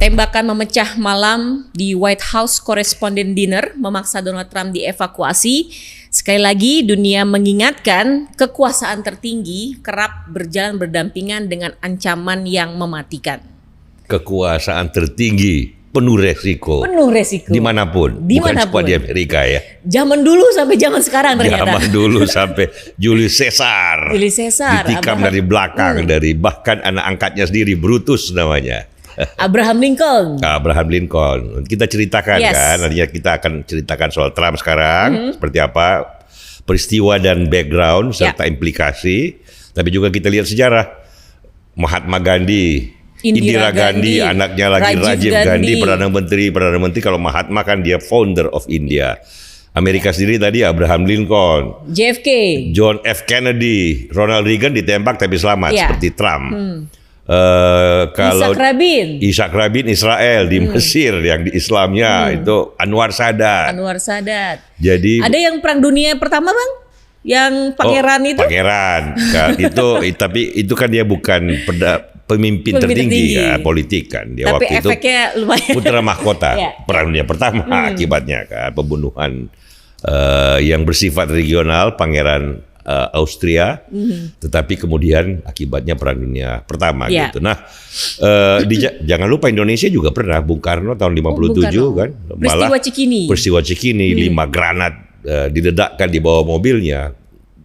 Tembakan memecah malam di White House Correspondent Dinner memaksa Donald Trump dievakuasi. Sekali lagi dunia mengingatkan kekuasaan tertinggi kerap berjalan berdampingan dengan ancaman yang mematikan. Kekuasaan tertinggi penuh resiko. Penuh resiko. Dimanapun. Bukan cuma di Amerika ya. Zaman dulu sampai zaman sekarang ternyata. Zaman dulu sampai Julius Caesar. Julius Caesar. Ditikam dari belakang, dari bahkan anak angkatnya sendiri, Brutus namanya. Abraham Lincoln. Abraham Lincoln. Kita ceritakan kan, nantinya kita akan ceritakan soal Trump sekarang, seperti apa peristiwa dan background serta implikasi. Tapi juga kita lihat sejarah Mahatma Gandhi, Indira Gandhi, anaknya lagi Rajiv Gandhi, Perdana Menteri. Kalau Mahatma kan dia founder of India. Amerika sendiri tadi Abraham Lincoln, JFK, John F. Kennedy, Ronald Reagan ditembak tapi selamat seperti Trump. Kalau Ishak Rabin Israel, di Mesir yang di Islamnya itu Anwar Sadat. Jadi ada yang Perang Dunia Pertama bang, yang pangeran itu. Pangeran, tapi itu kan dia bukan pemimpin tertinggi ya, politik kan. Dia tapi waktu efeknya itu lumayan. putra mahkota Perang Dunia Pertama akibatnya kan pembunuhan yang bersifat regional Pangeran Austria, tetapi kemudian akibatnya Perang Dunia Pertama gitu. Nah, jangan lupa Indonesia juga pernah, Bung Karno tahun 57 kan, malah peristiwa Cikini 5 granat diledakkan di bawah mobilnya,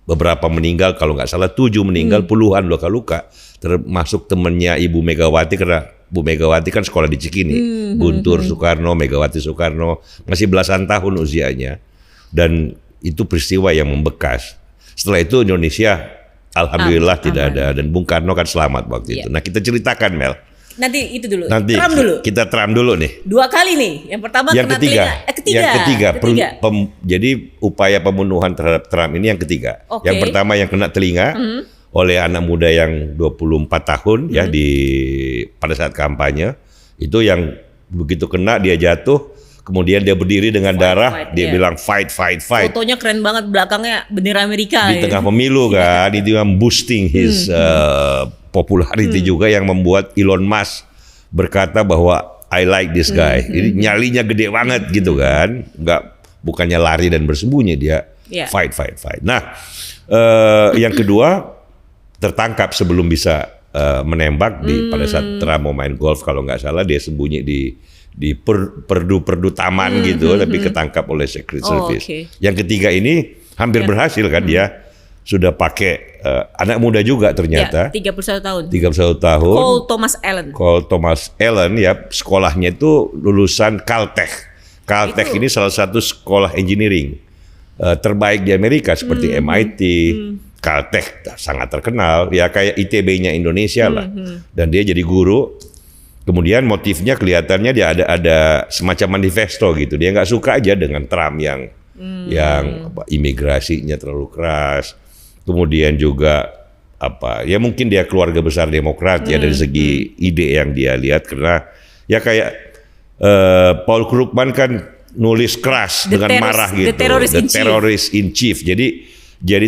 beberapa meninggal, kalau nggak salah 7 meninggal, puluhan luka-luka, termasuk temannya Ibu Megawati karena Bu Megawati kan sekolah di Cikini, Guntur Soekarno, Megawati Soekarno, masih belasan tahun usianya, dan itu peristiwa yang membekas. Setelah itu Indonesia alhamdulillah tidak ada, dan Bung Karno kan selamat waktu itu. Nah, kita ceritakan Mel. Nanti itu dulu. Nanti Trump dulu. Kita Trump dulu nih. 2 kali nih. Yang pertama yang kena ketiga. Yang ketiga. Jadi upaya pembunuhan terhadap Trump ini yang ketiga. Yang pertama yang kena telinga oleh anak muda yang 24 tahun ya pada saat kampanye. Itu yang begitu kena dia jatuh. Kemudian dia berdiri dengan darah, dia bilang fight. Fotonya keren banget, belakangnya bendera Amerika. Di tengah pemilu kan, itu yang boosting his popularity juga, yang membuat Elon Musk berkata bahwa I like this guy. Ini nyalinya gede banget gitu kan, bukannya lari dan bersembunyi, dia fight. Nah, yang kedua tertangkap sebelum bisa menembak pada saat Trump mau main golf kalau nggak salah, dia sembunyi di perdu taman gitu, tapi ketangkap oleh Secret Service. Yang ketiga ini hampir berhasil kan, dia sudah pakai anak muda juga ternyata. 31 tahun. Cole Thomas Allen ya, sekolahnya itu lulusan Caltech. Caltech ini salah satu sekolah engineering terbaik di Amerika seperti MIT. Caltech sangat terkenal ya, kayak ITB-nya Indonesia lah. Dan dia jadi guru. Kemudian motifnya kelihatannya dia ada semacam manifesto gitu. Dia nggak suka aja dengan Trump yang imigrasinya terlalu keras. Kemudian juga ya mungkin dia keluarga besar Demokrat ya, dari segi ide yang dia lihat, karena ya kayak Paul Krugman kan nulis keras dengan marah gitu. The terrorist in chief. Jadi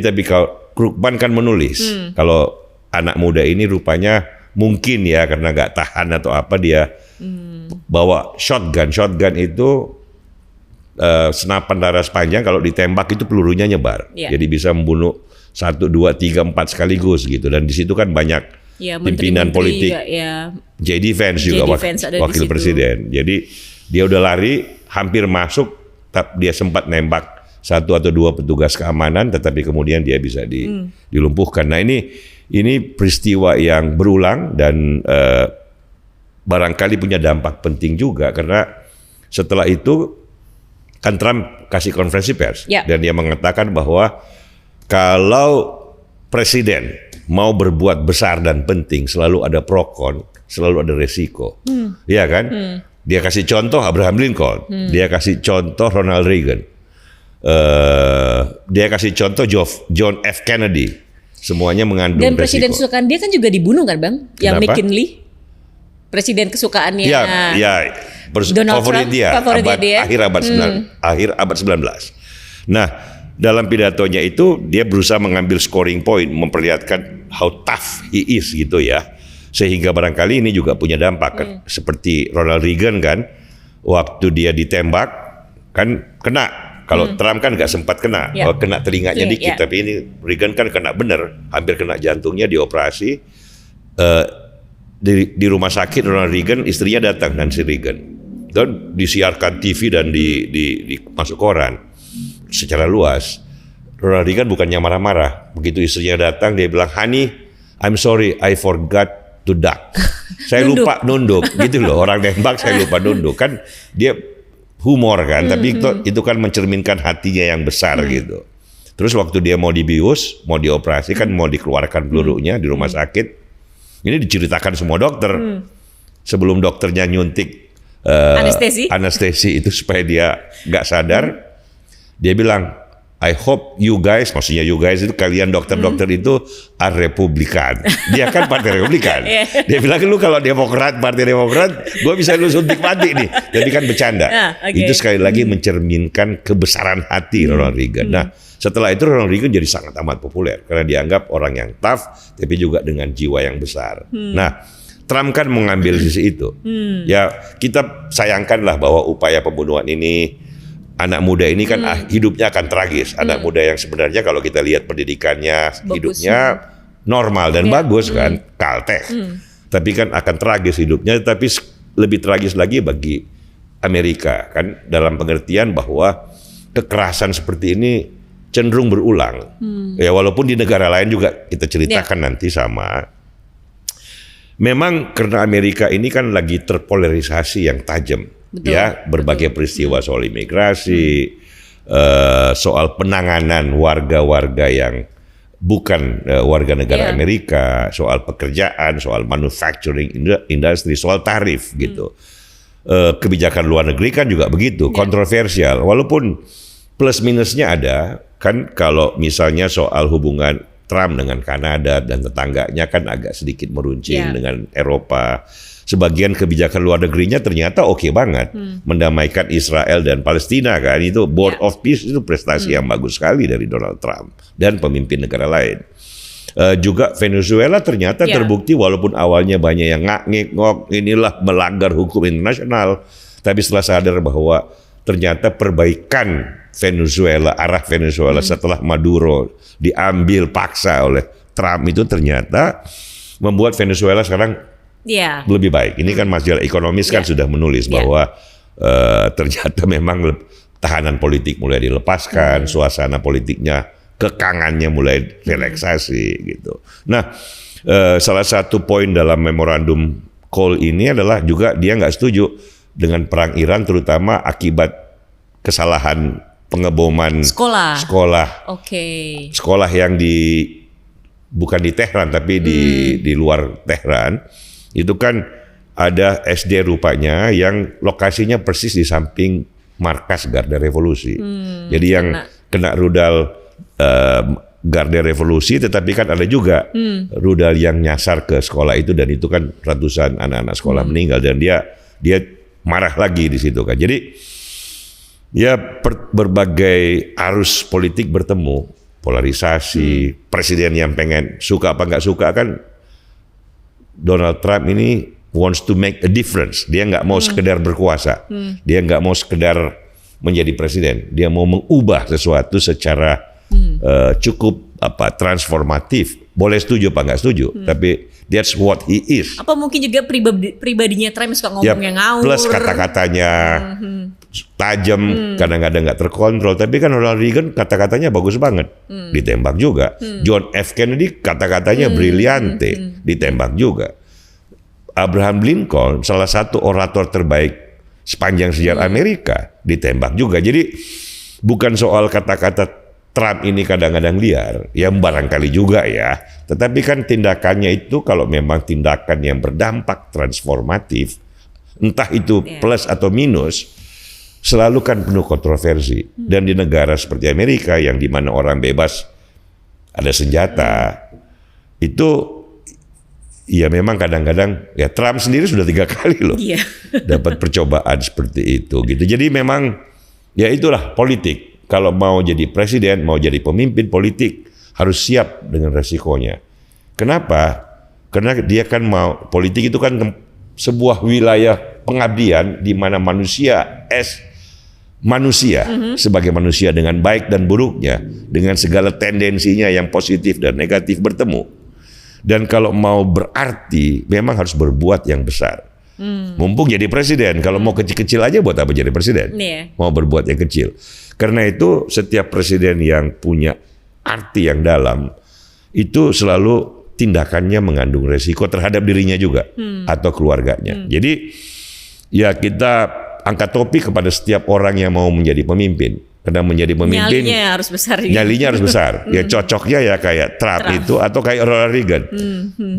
tapi kalau Krugman kan menulis, kalau anak muda ini rupanya mungkin ya karena nggak tahan atau apa, dia bawa shotgun. Shotgun itu senapan laras panjang, kalau ditembak itu pelurunya nyebar. Jadi bisa membunuh 1, 2, 3, 4 sekaligus gitu. Dan di situ kan banyak pimpinan politik. J.D. Vance juga wakil presiden. Jadi dia udah lari, hampir masuk, dia sempat nembak 1 atau 2 petugas keamanan, tetapi kemudian dia bisa dilumpuhkan. Nah, ini peristiwa yang berulang dan barangkali punya dampak penting juga, karena setelah itu kan Trump kasih konferensi pers dan dia mengatakan bahwa kalau presiden mau berbuat besar dan penting selalu ada pro kon, selalu ada resiko. Iya kan? Dia kasih contoh Abraham Lincoln, dia kasih contoh Ronald Reagan, dia kasih contoh John F. Kennedy. Semuanya mengandung resiko. Dan presiden kesukaan dia kan juga dibunuh kan bang? Yang McKinley, presiden kesukaannya Donald Trump, favorit dia. Akhir abad 19. Nah, dalam pidatonya itu dia berusaha mengambil scoring point, memperlihatkan how tough he is gitu ya. Sehingga barangkali ini juga punya dampak kan. Seperti Ronald Reagan kan, waktu dia ditembak kan kena. Kalau Trump kan nggak sempat kena, kena telinganya dikit. Tapi ini Reagan kan kena bener, hampir kena jantungnya, dioperasi. Di rumah sakit Ronald Reagan, istrinya datang, Nancy Reagan, dan disiarkan TV dan di masuk koran secara luas. Ronald Reagan bukannya marah-marah, begitu istrinya datang dia bilang, "Honey, I'm sorry, I forgot to duck." Saya lupa nunduk, gitu loh. Orang nembak saya lupa nunduk, kan dia humor kan, tapi itu kan mencerminkan hatinya yang besar gitu. Terus waktu dia mau dibius, mau dioperasi kan, mau dikeluarkan pelurunya di rumah sakit, ini diceritakan semua dokter. Sebelum dokternya nyuntik anestesi itu supaya dia nggak sadar, dia bilang, "I hope you guys," maksudnya you guys itu kalian dokter-dokter itu are Republikan. Dia kan partai Republikan. Dia bilang, "Lu kalau Demokrat, partai Demokrat, gue bisa lu suntik mati nih." Jadi kan bercanda. Itu sekali lagi mencerminkan kebesaran hati Ronald Reagan. Nah, setelah itu Ronald Reagan jadi sangat amat populer karena dianggap orang yang tough, tapi juga dengan jiwa yang besar. Nah, Trump kan mengambil sisi itu. Ya, kita sayangkanlah bahwa upaya pembunuhan ini, anak muda ini kan hidupnya akan tragis. Anak muda yang sebenarnya kalau kita lihat pendidikannya, hidupnya normal dan bagus kan, Caltech. Tapi kan akan tragis hidupnya, tapi lebih tragis lagi bagi Amerika kan, dalam pengertian bahwa kekerasan seperti ini cenderung berulang. Ya walaupun di negara lain juga kita ceritakan nanti sama. Memang karena Amerika ini kan lagi terpolarisasi yang tajam. Betul, ya, berbagai peristiwa soal imigrasi, soal penanganan warga-warga yang bukan warga negara Amerika, soal pekerjaan, soal manufacturing industry, soal tarif gitu. Kebijakan luar negeri kan juga begitu, kontroversial. Walaupun plus minusnya ada, kan kalau misalnya soal hubungan Trump dengan Kanada dan tetangganya kan agak sedikit meruncing dengan Eropa. Sebagian kebijakan luar negerinya ternyata oke banget, mendamaikan Israel dan Palestina kan, itu Board of Peace itu prestasi yang bagus sekali dari Donald Trump dan pemimpin negara lain. Juga Venezuela ternyata terbukti walaupun awalnya banyak yang ngak-ngok inilah melanggar hukum internasional, tapi setelah sadar bahwa ternyata perbaikan Venezuela, arah Venezuela setelah Maduro diambil paksa oleh Trump itu ternyata membuat Venezuela sekarang lebih baik. Ini kan majalah ekonomis kan sudah menulis bahwa ternyata memang tahanan politik mulai dilepaskan, suasana politiknya, kekangannya mulai relaksasi gitu. Nah, salah satu poin dalam memorandum Cole ini adalah juga dia nggak setuju dengan perang Iran, terutama akibat kesalahan pengeboman sekolah. Sekolah yang bukan di Tehran tapi di luar Tehran. Itu kan ada SD rupanya yang lokasinya persis di samping markas Garda Revolusi. Jadi yang kena rudal Garda Revolusi, tetapi kan ada juga rudal yang nyasar ke sekolah itu, dan itu kan ratusan anak-anak sekolah meninggal, dan dia marah lagi di situ kan. Jadi ya berbagai arus politik bertemu, polarisasi, presiden yang pengen suka apa nggak suka kan. Donald Trump ini wants to make a difference. Dia nggak mau sekedar berkuasa. Dia nggak mau sekedar menjadi presiden. Dia mau mengubah sesuatu secara cukup transformatif. Boleh setuju apa nggak setuju, tapi that's what he is. Apa mungkin juga pribadinya Trump suka ngomong yang ngawur. Plus kata-katanya tajam, kadang-kadang nggak terkontrol. Tapi kan Ronald Reagan kata-katanya bagus banget, ditembak juga. John F. Kennedy kata-katanya briliante, ditembak juga. Abraham Lincoln, salah satu orator terbaik sepanjang sejarah Amerika, ditembak juga. Jadi bukan soal kata-kata Trump ini kadang-kadang liar, ya barangkali juga ya. Tetapi kan tindakannya itu kalau memang tindakan yang berdampak transformatif, entah itu plus atau minus, selalu kan penuh kontroversi. Dan di negara seperti Amerika yang dimana orang bebas ada senjata, itu ya memang kadang-kadang ya Trump sendiri sudah 3 kali loh dapat percobaan seperti itu gitu. Jadi memang ya itulah politik. Kalau mau jadi presiden, mau jadi pemimpin politik, harus siap dengan resikonya. Kenapa? Karena dia kan mau, politik itu kan sebuah wilayah pengabdian di mana manusia sebagai manusia dengan baik dan buruknya, dengan segala tendensinya yang positif dan negatif bertemu. Dan kalau mau berarti memang harus berbuat yang besar. Mumpung jadi presiden, kalau mau kecil-kecil aja buat apa jadi presiden? Mau berbuat yang kecil. Karena itu setiap presiden yang punya arti yang dalam itu selalu tindakannya mengandung resiko terhadap dirinya juga atau keluarganya. Jadi ya kita angkat topi kepada setiap orang yang mau menjadi pemimpin. Karena menjadi pemimpin nyalinya harus besar. Nyalinya harus besar. Ya cocoknya ya kayak Trump itu atau kayak Ronald Reagan.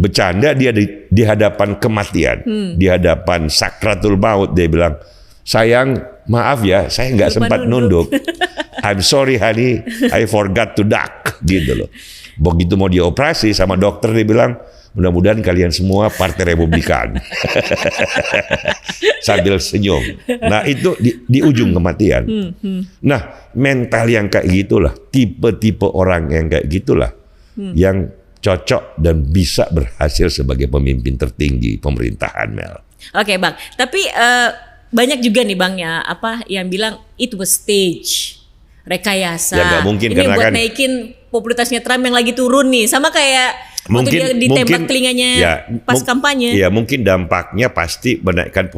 Bercanda dia di hadapan kematian, di hadapan sakratul maut dia bilang, sayang maaf ya saya nggak sempat nunduk. I'm sorry honey, I forgot to duck gitu loh. Begitu mau dioperasi sama dokter dia bilang, mudah-mudahan kalian semua Partai Republikan. Sambil senyum. Nah itu di ujung kematian. Nah mental yang kayak gitulah, tipe-tipe orang yang kayak gitulah yang cocok dan bisa berhasil sebagai pemimpin tertinggi pemerintahan, Mel. Oke Bang, tapi banyak juga nih Bang ya, yang bilang it was stage, rekayasa. Ya nggak mungkin, ini karena buat kan naikin popularitasnya Trump yang lagi turun nih, sama kayak waktu dia ditembak telinganya pas kampanye. Ya mungkin dampaknya pasti menaikkan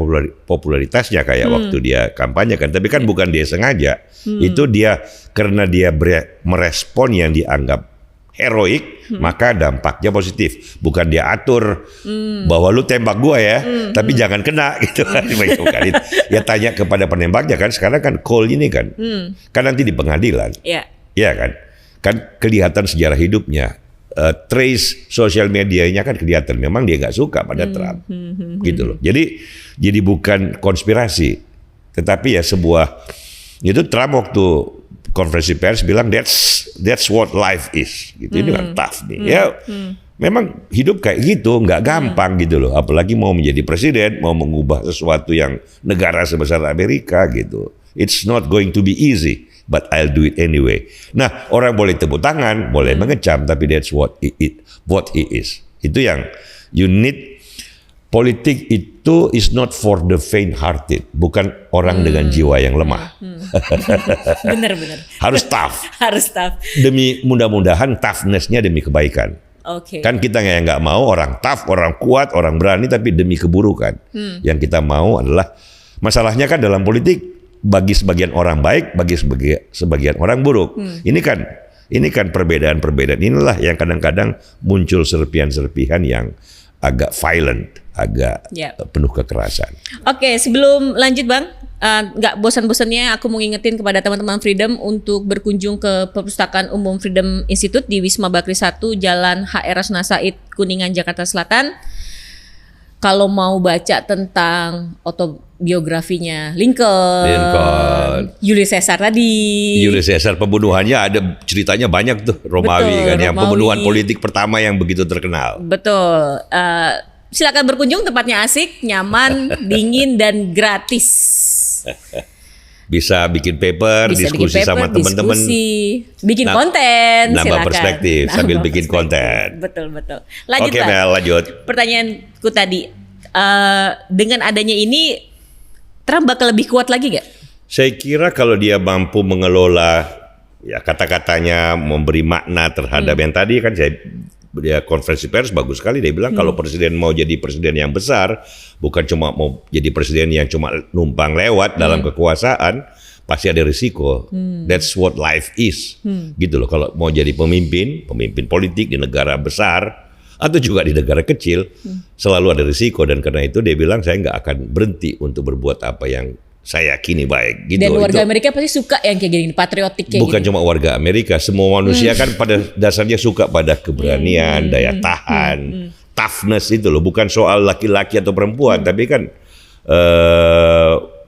popularitasnya kayak waktu dia kampanye kan. Tapi kan bukan dia sengaja. Itu dia karena dia merespon yang dianggap heroik, maka dampaknya positif. Bukan dia atur bahwa lu tembak gua ya, tapi jangan kena gitu kan. Ya tanya kepada penembaknya kan. Sekarang kan call ini kan, kan nanti di pengadilan. Iya kan. Kan kelihatan sejarah hidupnya. Trace sosial medianya kan kelihatan memang dia nggak suka pada Trump gitu loh. Jadi bukan konspirasi, tetapi ya sebuah itu Trump waktu konferensi pers bilang that's what life is gitu. Ini kan tough nih ya. Memang hidup kayak gitu nggak gampang gitu loh, apalagi mau menjadi presiden, mau mengubah sesuatu yang negara sebesar Amerika gitu. It's not going to be easy, but I'll do it anyway. Nah, orang boleh tepuk tangan, boleh mengecam, tapi that's what he is. Itu yang you need. Politik itu is not for the faint-hearted, bukan orang dengan jiwa yang lemah. Benar. Harus tough. Harus tough. Demi mudah-mudahan toughness-nya demi kebaikan. Kan kita nggak mau orang tough, orang kuat, orang berani, tapi demi keburukan. Yang kita mau adalah, masalahnya kan dalam politik, bagi sebagian orang baik, bagi sebagian orang buruk. Ini kan perbedaan-perbedaan inilah yang kadang-kadang muncul serpihan-serpihan yang agak violent, agak penuh kekerasan. Oke, sebelum lanjut Bang, nggak bosan-bosannya aku mau ngingetin kepada teman-teman Freedom untuk berkunjung ke Perpustakaan Umum Freedom Institute di Wisma Bakri 1, Jalan HR Rasuna Said, Kuningan, Jakarta Selatan. Kalau mau baca tentang autobiografinya Lincoln, Julius Caesar tadi. Julius Caesar pembunuhannya ada ceritanya banyak tuh, Romawi kan, yang pembunuhan politik pertama yang begitu terkenal. Betul. Silakan berkunjung, tempatnya asik, nyaman, dingin dan gratis. Bisa bikin paper, diskusi sama teman-teman, bikin konten, nambah silakan. perspektif sambil bikin konten. Betul. Lanjut, Oke, Mel, lanjut. Pertanyaanku tadi, dengan adanya ini, Trump bakal lebih kuat lagi nggak? Saya kira kalau dia mampu mengelola, ya kata-katanya memberi makna terhadap yang tadi kan dia konferensi pers bagus sekali, dia bilang kalau presiden mau jadi presiden yang besar, bukan cuma mau jadi presiden yang cuma numpang lewat dalam kekuasaan, pasti ada risiko. That's what life is. Gitu loh, kalau mau jadi pemimpin politik di negara besar atau juga di negara kecil, selalu ada risiko, dan karena itu dia bilang saya nggak akan berhenti untuk berbuat apa yang saya yakini baik gitu. Dan warga Amerika pasti suka yang kayak gini, patriotik kayak bukan gini. Cuma warga Amerika, semua manusia kan pada dasarnya suka pada keberanian, daya tahan, toughness itu loh. Bukan soal laki-laki atau perempuan, tapi kan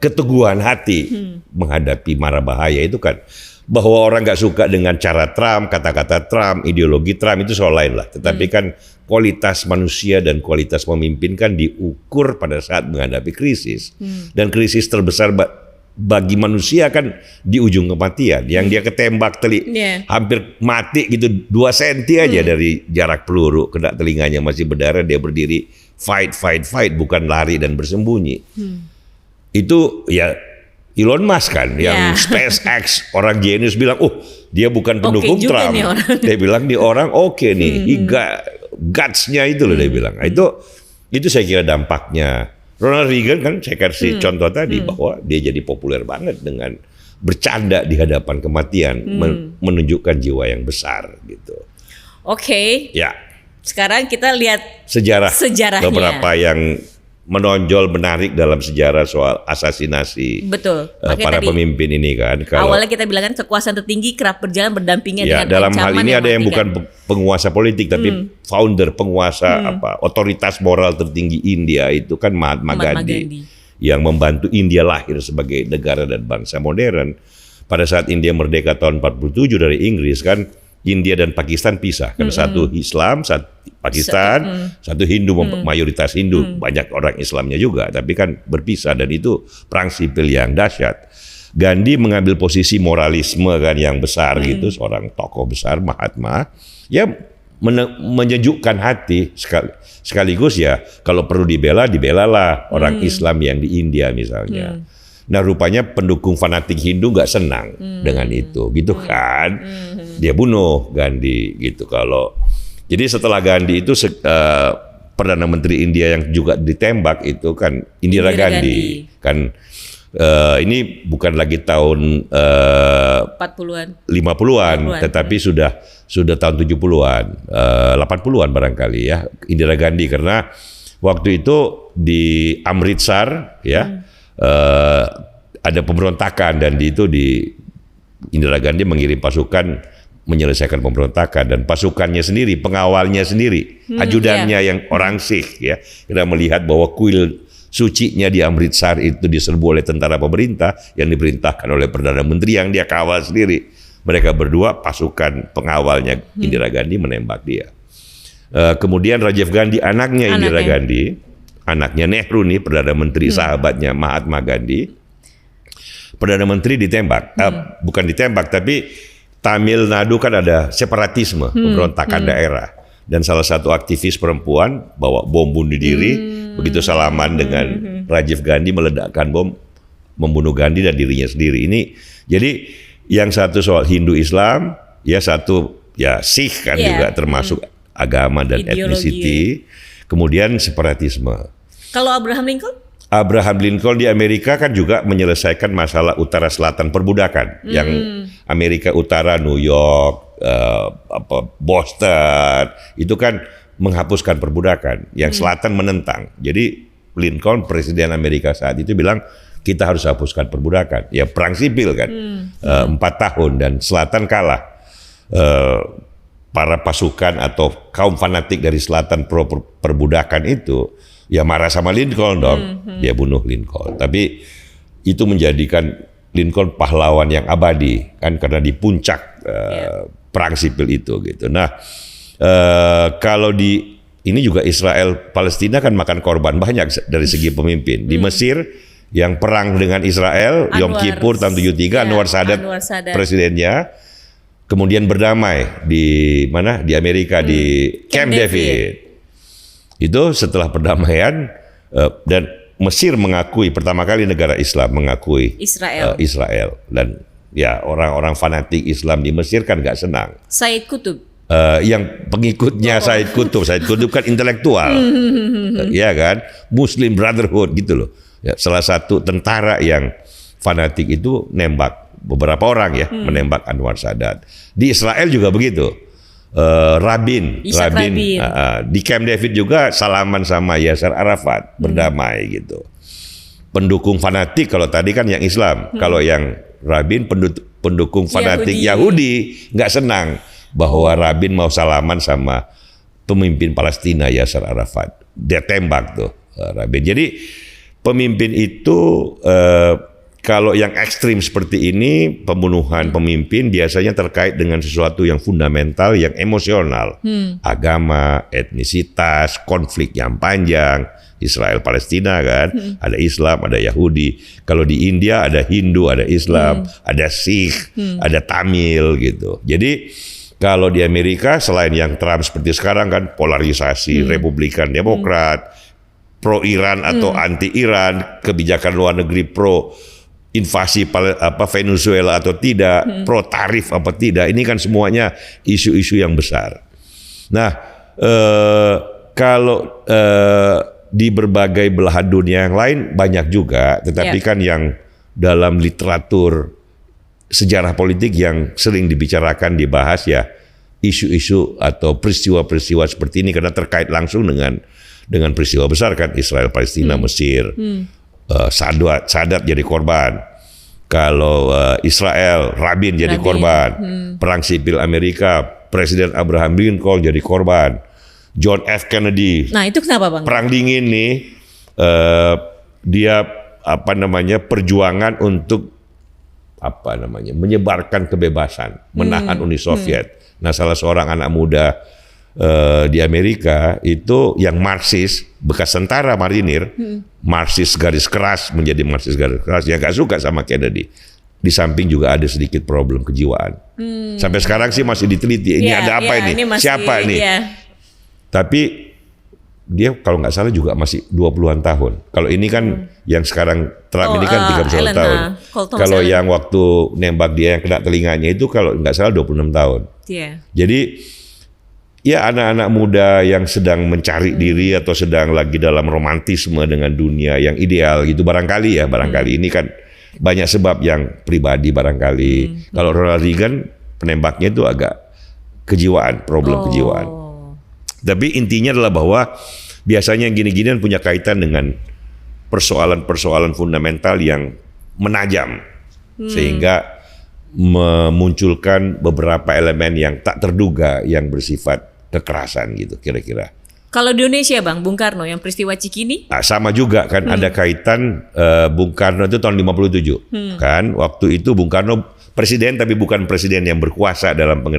keteguhan hati menghadapi mara bahaya itu kan. Bahwa orang nggak suka dengan cara Trump, kata-kata Trump, ideologi Trump itu soal lain lah. Tetapi kan kualitas manusia dan kualitas pemimpin kan diukur pada saat menghadapi krisis. Dan krisis terbesar bagi manusia kan di ujung kematian. Yang dia ketembak hampir mati gitu 2 senti aja dari jarak peluru, kena telinganya masih berdarah, dia berdiri fight, bukan lari dan bersembunyi. Itu ya Elon Musk kan yang SpaceX, orang genius bilang, dia bukan pendukung Trump. Dia bilang di orang nih, guts-nya itu loh dia bilang. Nah, itu saya kira dampaknya. Ronald Reagan kan saya kasih contoh tadi bahwa dia jadi populer banget dengan bercanda di hadapan kematian, menunjukkan jiwa yang besar gitu. Oke. Ya. Sekarang kita lihat sejarahnya. Beberapa yang menonjol menarik dalam sejarah soal asasinasi para pemimpin ini kan. Awalnya kita bilang kan kekuasaan tertinggi kerap berjalan berdampingan dengan dalam hal ini ada yang mematikan. bukan penguasa politik tapi founder, penguasa otoritas moral tertinggi India itu kan Mahatma Gandhi yang membantu India lahir sebagai negara dan bangsa modern. Pada saat India merdeka tahun 47 dari Inggris kan, India dan Pakistan pisah kan, satu Islam, satu Pakistan, satu Hindu, mayoritas Hindu, banyak orang Islamnya juga, tapi kan berpisah dan itu perang sipil yang dahsyat. Gandhi mengambil posisi moralisme kan yang besar gitu, seorang tokoh besar Mahatma, ya menyejukkan hati sekaligus ya kalau perlu dibelalah orang Islam yang di India misalnya. Nah rupanya pendukung fanatik Hindu nggak senang dengan itu, gitu kan? Dia bunuh Gandhi gitu. Jadi setelah Gandhi itu perdana menteri India yang juga ditembak itu kan Indira Gandhi. Kan ini bukan lagi tahun 50-an, tetapi sudah tahun 70-an, 80-an barangkali ya Indira Gandhi, karena waktu itu di Amritsar ya. Ada pemberontakan dan Indira Gandhi mengirim pasukan menyelesaikan pemberontakan, dan pasukannya sendiri, pengawalnya sendiri, ajudannya yang orang Sikh ya, kita melihat bahwa kuil sucinya di Amritsar itu diserbu oleh tentara pemerintah yang diperintahkan oleh Perdana Menteri yang dia kawal sendiri. Mereka berdua, pasukan pengawalnya Indira Gandhi, menembak dia. Kemudian Rajiv Gandhi, anaknya Indira Gandhi, anaknya Nehru nih, Perdana Menteri sahabatnya Mahatma Gandhi, Perdana Menteri ditembak, bukan ditembak tapi Tamil Nadu kan ada separatisme, pemberontakan daerah, dan salah satu aktivis perempuan bawa bom bunuh diri, begitu salaman dengan Rajiv Gandhi meledakkan bom, membunuh Gandhi dan dirinya sendiri. Ini jadi yang satu soal Hindu Islam, ya satu ya Sikh kan juga termasuk agama dan ethnicity. Kemudian separatisme. Kalau Abraham Lincoln? Abraham Lincoln di Amerika kan juga menyelesaikan masalah Utara Selatan perbudakan. Yang Amerika Utara, New York, Boston, itu kan menghapuskan perbudakan. Yang Selatan menentang. Jadi Lincoln, Presiden Amerika saat itu bilang, kita harus hapuskan perbudakan. Ya perang sipil kan, 4 tahun dan Selatan kalah. Para pasukan atau kaum fanatik dari Selatan pro perbudakan itu ya marah sama Lincoln dong, dia bunuh Lincoln. Tapi itu menjadikan Lincoln pahlawan yang abadi kan, karena di puncak perang sipil itu gitu. Nah kalau ini juga Israel Palestina kan makan korban banyak dari segi pemimpin. Di Mesir yang perang dengan Israel Yom Kippur tahun 73, Anwar Sadat presidennya. Kemudian berdamai di mana? Di Amerika, di Camp David. Itu setelah perdamaian dan Mesir mengakui, pertama kali negara Islam mengakui Israel. Dan ya orang-orang fanatik Islam di Mesir kan nggak senang. Said Qutb. Yang pengikutnya Said Qutb kan intelektual, ya kan? Muslim Brotherhood gitu loh. Ya, salah satu tentara yang fanatik itu nembak beberapa orang ya, menembak Anwar Sadat. Di Israel juga begitu. Rabin di Camp David juga salaman sama Yasser Arafat, berdamai gitu. Pendukung fanatik kalau tadi kan yang Islam, kalau yang Rabin pendukung fanatik Yahudi nggak senang bahwa Rabin mau salaman sama pemimpin Palestina Yasser Arafat. Dia tembak tuh Rabin. Jadi pemimpin itu kalau yang ekstrim seperti ini, pembunuhan pemimpin biasanya terkait dengan sesuatu yang fundamental, yang emosional. Agama, etnisitas, konflik yang panjang. Israel Palestina kan, ada Islam, ada Yahudi. Kalau di India ada Hindu, ada Islam, ada Sikh, ada Tamil gitu. Jadi kalau di Amerika selain yang Trump seperti sekarang kan polarisasi, Republikan, Demokrat, pro Iran atau anti Iran, kebijakan luar negeri pro invasi Venezuela atau tidak, pro tarif apa tidak, ini kan semuanya isu-isu yang besar. Nah, kalau di berbagai belahan dunia yang lain banyak juga, tetapi kan yang dalam literatur sejarah politik yang sering dibicarakan, dibahas ya isu-isu atau peristiwa-peristiwa seperti ini karena terkait langsung dengan peristiwa besar kan, Israel, Palestina, Mesir. Sadat jadi korban. Kalau Israel, Rabin jadi korban. Perang sipil Amerika, Presiden Abraham Lincoln jadi korban. John F. Kennedy. Nah, itu kenapa, Bang? Perang dingin nih, dia perjuangan untuk menyebarkan kebebasan, menahan Uni Soviet. Nah, salah seorang anak muda di Amerika itu yang Marxis, bekas tentara marinir, Marxis garis keras menjadi Marxis garis keras, yang gak suka sama Kennedy. Di samping juga ada sedikit problem kejiwaan. Sampai sekarang sih masih diteliti, ini ada apa ini? Siapa ini? Tapi dia kalau nggak salah juga masih 20-an tahun. Kalau ini kan yang sekarang Trump ini kan 31 tahun. Kalau yang waktu nembak dia yang kena telinganya itu kalau nggak salah 26 tahun. Jadi ya anak-anak muda yang sedang mencari diri atau sedang lagi dalam romantisme dengan dunia yang ideal gitu barangkali ini kan banyak sebab yang pribadi barangkali. Kalau Ronald Reagan penembaknya itu agak kejiwaan, problem kejiwaan. Tapi intinya adalah bahwa biasanya yang gini-ginian punya kaitan dengan persoalan-persoalan fundamental yang menajam sehingga memunculkan beberapa elemen yang tak terduga yang bersifat kekerasan gitu kira-kira. Kalau di Indonesia Bang, Bung Karno yang peristiwa Cikini? Nah, sama juga kan ada kaitan Bung Karno itu tahun 57 kan, waktu itu Bung Karno presiden tapi bukan presiden yang berkuasa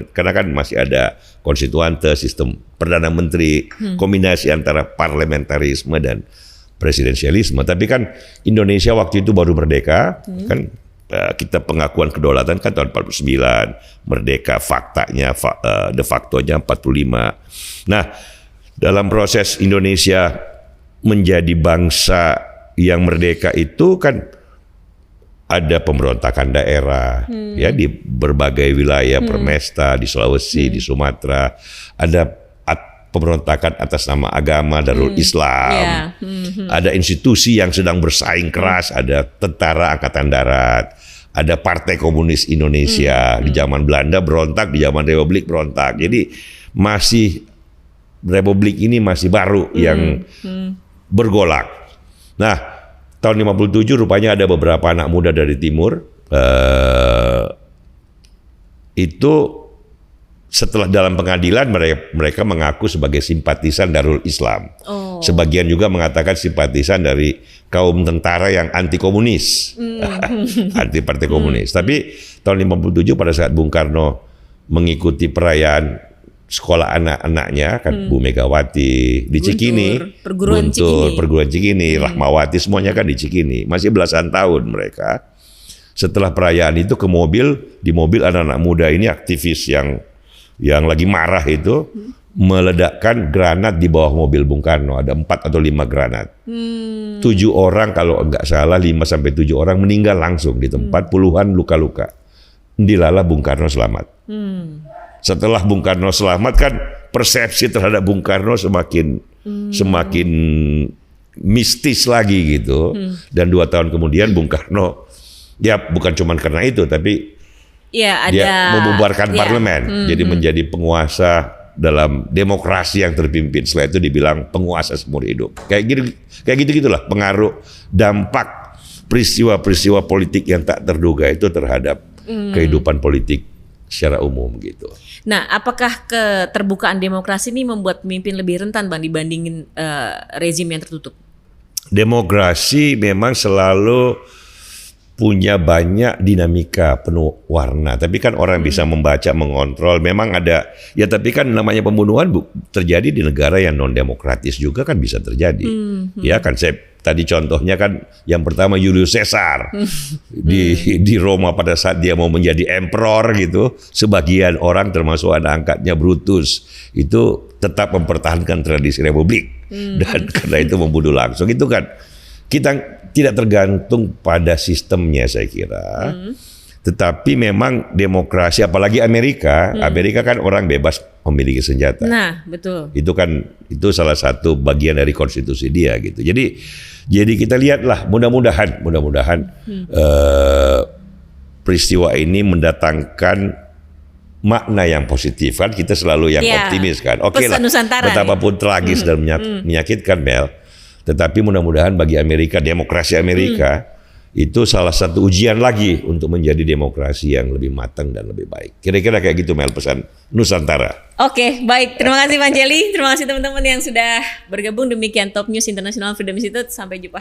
karena kan masih ada konstituante, sistem perdana menteri, kombinasi antara parlementarisme dan presidensialisme. Tapi kan Indonesia waktu itu baru merdeka, kan kita pengakuan kedaulatan kan tahun 49, merdeka faktanya de factonya 45. Nah, dalam proses Indonesia menjadi bangsa yang merdeka itu kan ada pemberontakan daerah ya di berbagai wilayah Permesta, di Sulawesi, di Sumatera, ada pemberontakan atas nama agama Darul Islam. Ada institusi yang sedang bersaing keras, ada tentara angkatan darat, ada Partai Komunis Indonesia di zaman Belanda berontak, di zaman Republik berontak. Jadi masih Republik ini masih baru yang bergolak. Nah, tahun 57 rupanya ada beberapa anak muda dari timur itu setelah dalam pengadilan mereka mengaku sebagai simpatisan Darul Islam. Sebagian juga mengatakan simpatisan dari kaum tentara yang anti komunis, anti partai komunis. Tapi tahun 57 pada saat Bung Karno mengikuti perayaan sekolah anak-anaknya kan Bu Megawati di Cikini, perguruan Cikini, Rahmawati semuanya kan di Cikini. Masih belasan tahun mereka. Setelah perayaan itu ke di mobil anak-anak muda ini aktivis yang lagi marah itu meledakkan granat di bawah mobil Bung Karno. Ada 4 atau 5 granat. 7 orang kalau enggak salah 5 sampai 7 orang meninggal langsung di tempat, puluhan luka-luka. Dilala Bung Karno selamat. Setelah Bung Karno selamat kan persepsi terhadap Bung Karno semakin mistis lagi gitu. Dan 2 tahun kemudian Bung Karno ya bukan cuma karena itu tapi dia membubarkan parlemen. Jadi menjadi penguasa dalam demokrasi yang terpimpin. Setelah itu dibilang penguasa seumur hidup. Kayak gitu-gitulah pengaruh dampak peristiwa-peristiwa politik yang tak terduga itu terhadap kehidupan politik secara umum gitu. Nah, apakah keterbukaan demokrasi ini membuat pemimpin lebih rentan Bang dibandingin rezim yang tertutup? Demokrasi memang selalu punya banyak dinamika penuh warna. Tapi kan orang bisa membaca, mengontrol. Memang ada, ya tapi kan namanya pembunuhan terjadi di negara yang non demokratis juga kan bisa terjadi. Ya kan saya tadi contohnya kan yang pertama Julius Caesar di Roma pada saat dia mau menjadi emperor gitu. Sebagian orang termasuk anak angkatnya Brutus itu tetap mempertahankan tradisi republik dan karena itu membunuh langsung. Itu kan kita tidak tergantung pada sistemnya saya kira. Tetapi memang demokrasi apalagi Amerika kan orang bebas memiliki senjata. Nah, betul. Itu salah satu bagian dari konstitusi dia gitu. Jadi kita lihatlah mudah-mudahan peristiwa ini mendatangkan makna yang positif kan kita selalu yang optimis kan. Oke lah. Betapapun tragis dan menyakitkan Mel. Tetapi mudah-mudahan bagi Amerika, demokrasi Amerika itu salah satu ujian lagi untuk menjadi demokrasi yang lebih matang dan lebih baik. Kira-kira kayak gitu Mel pesan Nusantara. Oke, baik. Terima kasih Pak Jelly. Terima kasih teman-teman yang sudah bergabung. Demikian Top News International Freedom Institute. Sampai jumpa.